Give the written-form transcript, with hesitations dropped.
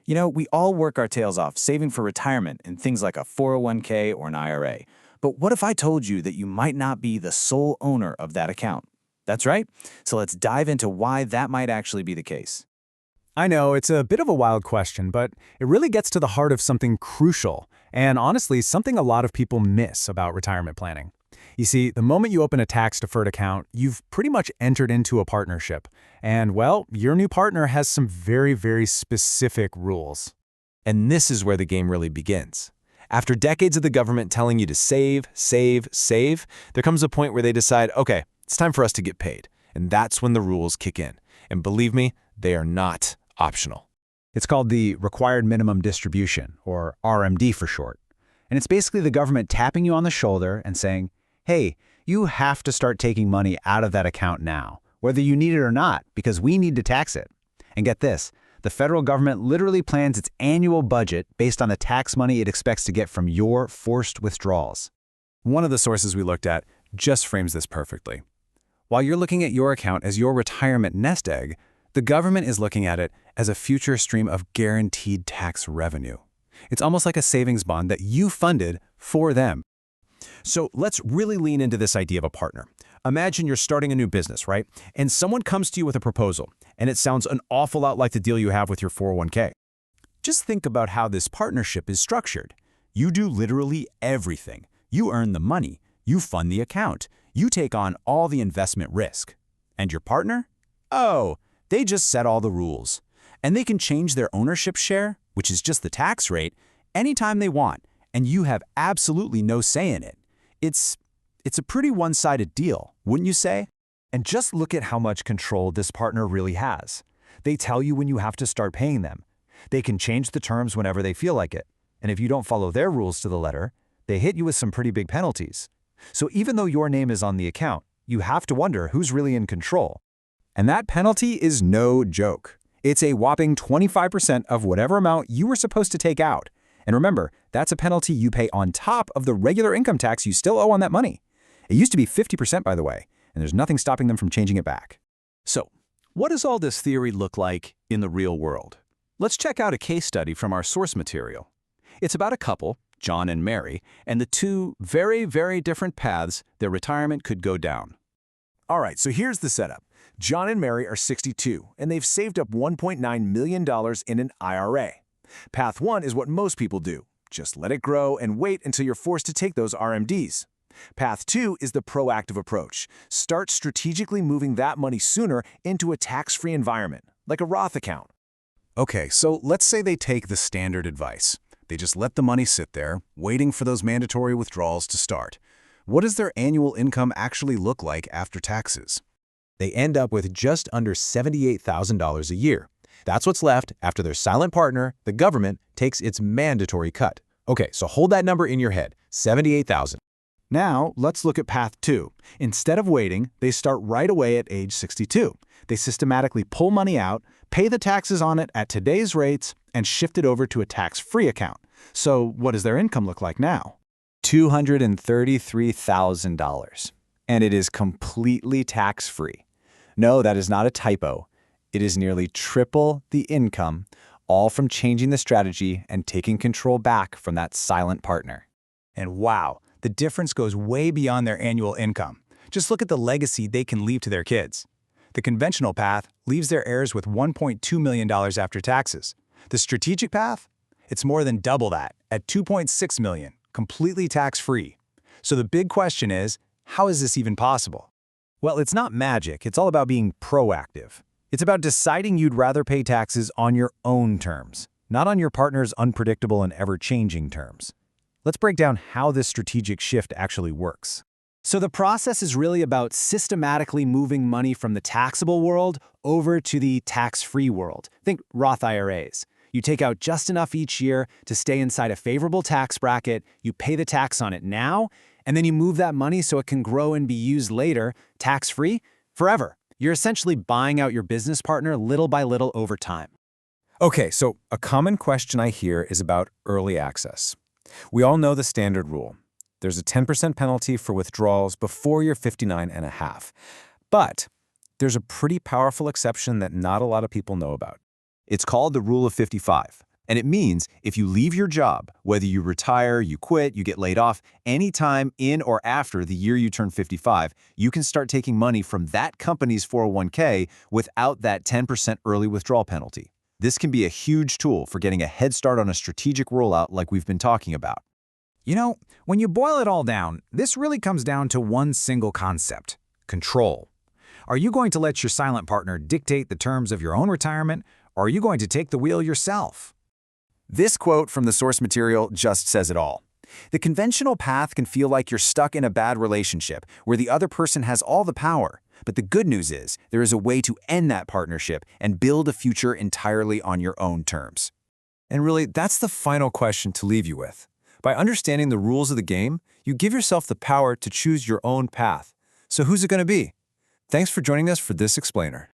You know, we all work our tails off saving for retirement in things like a 401k or an IRA. But what if I told you that you might not be the sole owner of that account? That's right. So let's dive into why that might actually be the case. I know it's a bit of a wild question, but it really gets to the heart of something crucial, and honestly, something a lot of people miss about retirement planning. You see, the moment you open a tax-deferred account, you've pretty much entered into a partnership. And, well, your new partner has some very, very specific rules. And this is where the game really begins. After decades of the government telling you to save, save, save, there comes a point where they decide, okay, it's time for us to get paid. And that's when the rules kick in. And believe me, they are not optional. It's called the Required Minimum Distribution, or RMD for short. And it's basically the government tapping you on the shoulder and saying, hey, you have to start taking money out of that account now, whether you need it or not, because we need to tax it. And get this, the federal government literally plans its annual budget based on the tax money it expects to get from your forced withdrawals. One of the sources we looked at just frames this perfectly. While you're looking at your account as your retirement nest egg, the government is looking at it as a future stream of guaranteed tax revenue. It's almost like a savings bond that you funded for them. So let's really lean into this idea of a partner. Imagine you're starting a new business, right? And someone comes to you with a proposal, and it sounds an awful lot like the deal you have with your 401k. Just think about how this partnership is structured. You do literally everything. You earn the money. You fund the account. You take on all the investment risk. And your partner? Oh, they just set all the rules. And they can change their ownership share, which is just the tax rate, anytime they want, and you have absolutely no say in it. It's a pretty one-sided deal, wouldn't you say? And just look at how much control this partner really has. They tell you when you have to start paying them. They can change the terms whenever they feel like it. And if you don't follow their rules to the letter, they hit you with some pretty big penalties. So even though your name is on the account, you have to wonder who's really in control. And that penalty is no joke. It's a whopping 25% of whatever amount you were supposed to take out. And remember, that's a penalty you pay on top of the regular income tax you still owe on that money. It used to be 50%, by the way, and there's nothing stopping them from changing it back. So, what does all this theory look like in the real world? Let's check out a case study from our source material. It's about a couple, John and Mary, and the two very, very different paths their retirement could go down. All right, so here's the setup. John and Mary are 62, and they've saved up $1.9 million in an IRA. Path 1 is what most people do. Just let it grow and wait until you're forced to take those RMDs. Path 2 is the proactive approach. Start strategically moving that money sooner into a tax-free environment, like a Roth account. Okay, so let's say they take the standard advice. They just let the money sit there, waiting for those mandatory withdrawals to start. What does their annual income actually look like after taxes? They end up with just under $78,000 a year. That's what's left after their silent partner, the government, takes its mandatory cut. Okay, so hold that number in your head, $78,000. Now, let's look at path 2. Instead of waiting, they start right away at age 62. They systematically pull money out, pay the taxes on it at today's rates, and shift it over to a tax-free account. So what does their income look like now? $233,000. And it is completely tax-free. No, that is not a typo. It is nearly triple the income, all from changing the strategy and taking control back from that silent partner. And wow, the difference goes way beyond their annual income. Just look at the legacy they can leave to their kids. The conventional path leaves their heirs with $1.2 million after taxes. The strategic path? It's more than double that, at $2.6 million, completely tax-free. So the big question is, how is this even possible? Well, it's not magic. It's all about being proactive. It's about deciding you'd rather pay taxes on your own terms, not on your partner's unpredictable and ever-changing terms. Let's break down how this strategic shift actually works. So the process is really about systematically moving money from the taxable world over to the tax-free world. Think Roth IRAs. You take out just enough each year to stay inside a favorable tax bracket, you pay the tax on it now, and then you move that money so it can grow and be used later, tax-free, forever. You're essentially buying out your business partner little by little over time. Okay, so a common question I hear is about early access. We all know the standard rule. There's a 10% penalty for withdrawals before you're 59 and a half. But there's a pretty powerful exception that not a lot of people know about. It's called the Rule of 55. And it means if you leave your job, whether you retire, you quit, you get laid off, anytime in or after the year you turn 55, you can start taking money from that company's 401k without that 10% early withdrawal penalty. This can be a huge tool for getting a head start on a strategic rollout like we've been talking about. You know, when you boil it all down, this really comes down to one single concept: control. Are you going to let your silent partner dictate the terms of your own retirement, or are you going to take the wheel yourself? This quote from the source material just says it all. The conventional path can feel like you're stuck in a bad relationship where the other person has all the power. But the good news is there is a way to end that partnership and build a future entirely on your own terms. And really, that's the final question to leave you with. By understanding the rules of the game, you give yourself the power to choose your own path. So who's it going to be? Thanks for joining us for this explainer.